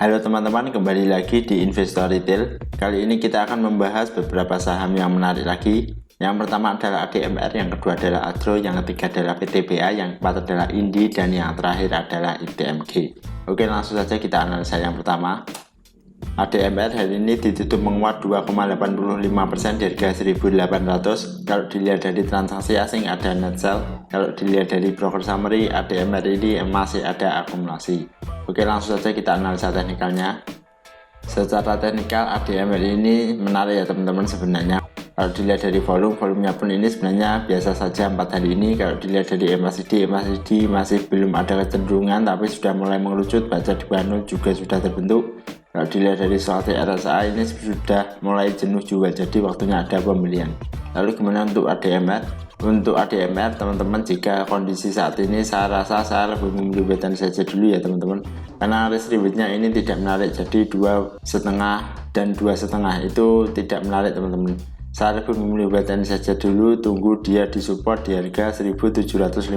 Halo teman-teman, kembali lagi di Investor Retail. Kali ini kita akan membahas beberapa saham yang menarik lagi. Yang pertama adalah ADMR, yang kedua adalah Adro, yang ketiga adalah PTBA, yang keempat adalah Indi, dan yang terakhir adalah IDMG. Oke, langsung saja kita analisa yang pertama. ADMR hari ini ditutup menguat 2,85% di harga 1.800. Kalau dilihat dari transaksi asing ada net sell. Kalau dilihat dari broker summary, ADMR ini masih ada akumulasi. Oke, langsung saja kita analisa teknikalnya. Secara teknikal ADMR ini menarik ya teman-teman sebenarnya. Kalau dilihat dari volumenya pun ini sebenarnya biasa saja 4 hari ini. Kalau dilihat dari MACD masih belum ada kecenderungan, tapi sudah mulai mengerucut. Baca di bawah juga sudah terbentuk. Kalau dilihat dari stochastic RSI ini sudah mulai jenuh juga, jadi waktunya ada pembelian. Lalu gimana untuk ADMR? Untuk ADMR teman-teman, jika kondisi saat ini saya rasa saya lebih memilih wait and saja dulu ya teman-teman, karena risk rewardnya ini tidak menarik. Jadi 2,5 dan 2,5 itu tidak menarik teman-teman. Saya lebih memilih wait and saja dulu, tunggu dia disupport di harga 1.750,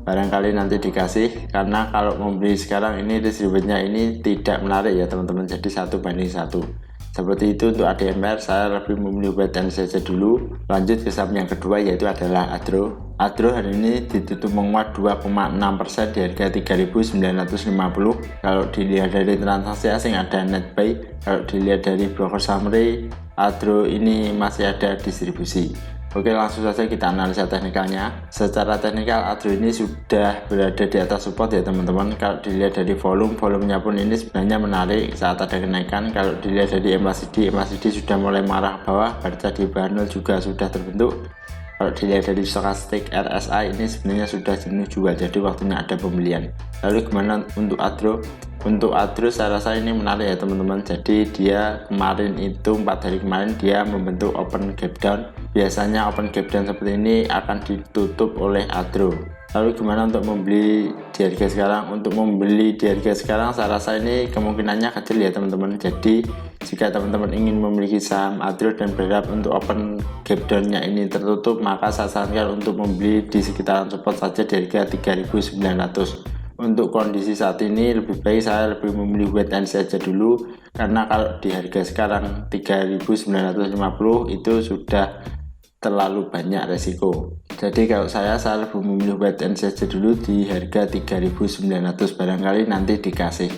barangkali nanti dikasih. Karena kalau membeli sekarang ini risk rewardnya ini tidak menarik ya teman-teman, jadi 1:1. Seperti itu untuk ADMR, saya lebih memilih wait and saja dulu. Lanjut ke saham yang kedua, yaitu adalah Adro. Adro hari ini ditutup menguat 2,6% di harga 3.950. Kalau dilihat dari transaksi asing ada net buy. Kalau dilihat dari broker summary, Adro ini masih ada distribusi. Oke, langsung saja kita analisa teknikalnya. Secara teknikal Adro ini sudah berada di atas support ya teman-teman. Kalau dilihat dari volumenya pun ini sebenarnya menarik saat ada kenaikan. Kalau dilihat dari MACD sudah mulai marah bawah, baca di bawah juga sudah terbentuk. Kalau dilihat dari stochastic RSI ini sebenarnya sudah jenuh juga, jadi waktunya ada pembelian. Lalu gimana untuk Adro? Untuk Adro saya rasa ini menarik ya teman-teman. Jadi dia kemarin itu 4 hari kemarin dia membentuk open gap down. Biasanya open gap down seperti ini akan ditutup oleh Adro. Lalu gimana untuk membeli di harga sekarang? Untuk membeli di harga sekarang saya rasa ini kemungkinannya kecil ya teman-teman. Jadi jika teman-teman ingin memiliki saham Adro dan berharap untuk open gap down-nya ini tertutup, maka saya sarankan untuk membeli di sekitaran support saja di harga 3.900. Untuk kondisi saat ini lebih baik saya lebih memilih wait and see saja dulu, karena kalau di harga sekarang 3.950 itu sudah terlalu banyak resiko. Jadi kalau saya lebih memilih wait and see saja dulu di harga 3.900, barangkali nanti dikasih.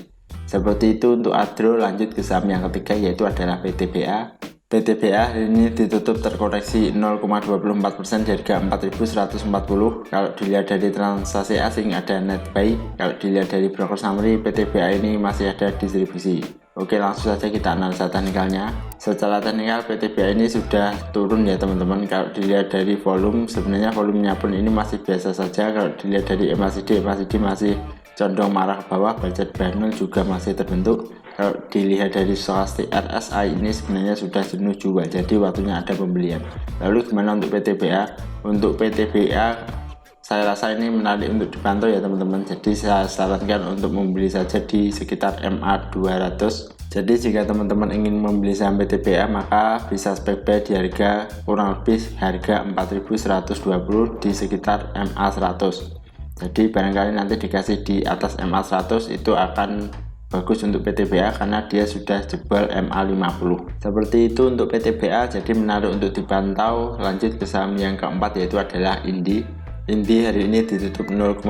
Seperti itu untuk Adro. Lanjut ke saham yang ketiga, yaitu adalah PTBA. PTBA hari ini ditutup terkoreksi 0,24% di harga 4.140. Kalau dilihat dari transaksi asing ada net buy. Kalau dilihat dari broker summary, PTBA ini masih ada distribusi. Oke, langsung saja kita analisa teknikalnya. Secara teknikal PTBA ini sudah turun ya teman-teman. Kalau dilihat dari sebenarnya volumenya pun ini masih biasa saja. Kalau dilihat dari MACD masih condong marah ke bawah, baca banner juga masih terbentuk. Kalau dilihat dari stochastic RSI ini sebenarnya sudah jenuh juga, jadi waktunya ada pembelian. Lalu gimana untuk PTBA? Untuk PTBA saya rasa ini menarik untuk dipantau ya teman-teman. Jadi saya sarankan untuk membeli saja di sekitar MA 200. Jadi jika teman-teman ingin membeli saham PTBA, maka bisa spek buy di harga kurang lebih harga 4.120 di sekitar MA 100. Jadi barangkali nanti dikasih di atas MA 100 itu akan bagus untuk PTBA, karena dia sudah jebol MA 50. Seperti itu untuk PTBA, jadi menarik untuk dipantau. Lanjut ke saham yang keempat, yaitu adalah Indi. Indi hari ini ditutup 0,00%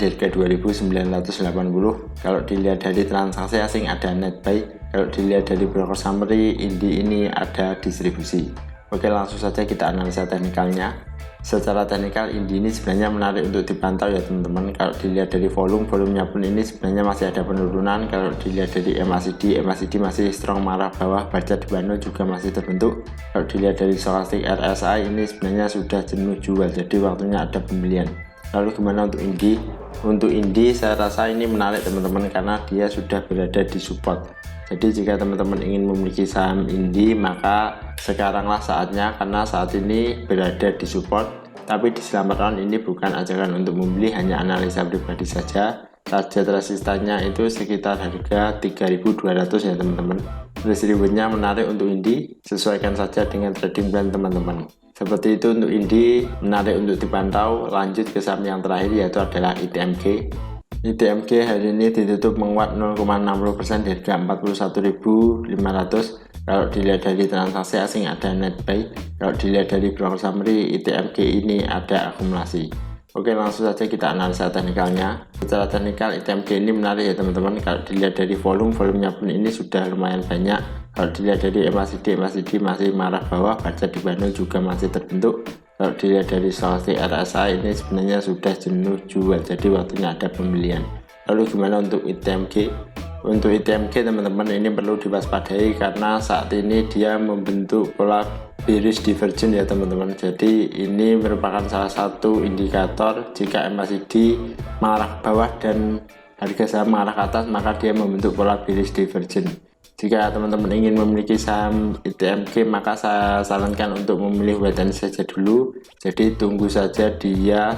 di harga 2.980. Kalau dilihat dari transaksi asing ada net buy. Kalau dilihat dari broker summary, Indi ini ada distribusi. Oke, langsung saja kita analisa teknikalnya. Secara teknikal Indi ini sebenarnya menarik untuk dipantau ya teman-teman. Kalau dilihat dari volumenya pun ini sebenarnya masih ada penurunan. Kalau dilihat dari MACD masih strong marah bawah, baca di bawah juga masih terbentuk. Kalau dilihat dari stochastic RSI ini sebenarnya sudah jenuh jual, jadi waktunya ada pembelian. Lalu gimana untuk Indi? Untuk Indi saya rasa ini menarik teman-teman, karena dia sudah berada di support. Jadi jika teman-teman ingin memiliki saham Indi, maka sekaranglah saatnya, karena saat ini berada di support. Tapi di selamat ini bukan ajakan untuk membeli, hanya analisa pribadi saja. Target resistannya itu sekitar harga 3.200 ya teman-teman. Risk rewardnya menarik untuk Indi, sesuaikan saja dengan trading plan teman-teman. Seperti itu untuk Indi, menarik untuk dipantau. Lanjut ke saham yang terakhir, yaitu adalah IDMG. ITMG hari ini ditutup menguat 0,60% di harga 41.500. Kalau dilihat dari transaksi asing ada net buy, kalau dilihat dari broker summary ITMG ini ada akumulasi. Oke, langsung saja kita analisa teknikalnya. Secara teknikal ITMG ini menarik ya teman-teman. Kalau dilihat dari volumenya pun ini sudah lumayan banyak. Kalau dilihat dari MACD masih marah bawah, baca di Bandung juga masih terbentuk. Kalau dilihat dari stochastic RSI ini sebenarnya sudah jenuh jual, jadi waktunya ada pembelian. Lalu gimana untuk ITMG? Untuk ITMG teman-teman ini perlu diwaspadai karena saat ini dia membentuk pola bearish divergence ya teman-teman. Jadi ini merupakan salah satu indikator jika MACD mengarah ke bawah dan harga saham mengarah ke atas, maka dia membentuk pola bearish divergence. Jika teman-teman ingin memiliki saham ITMG, maka saya sarankan untuk memilih wait and see saja dulu. Jadi tunggu saja dia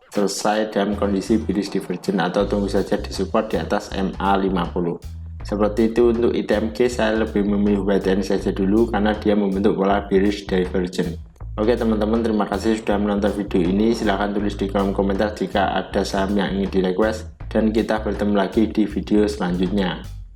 selesai dalam kondisi bearish divergence atau tunggu saja di support di atas MA50. Seperti itu untuk ITMG, saya lebih memilih wait and see saja dulu karena dia membentuk pola bearish divergence. Oke teman-teman, terima kasih sudah menonton video ini. Silahkan tulis di kolom komentar jika ada saham yang ingin di request, dan kita bertemu lagi di video selanjutnya.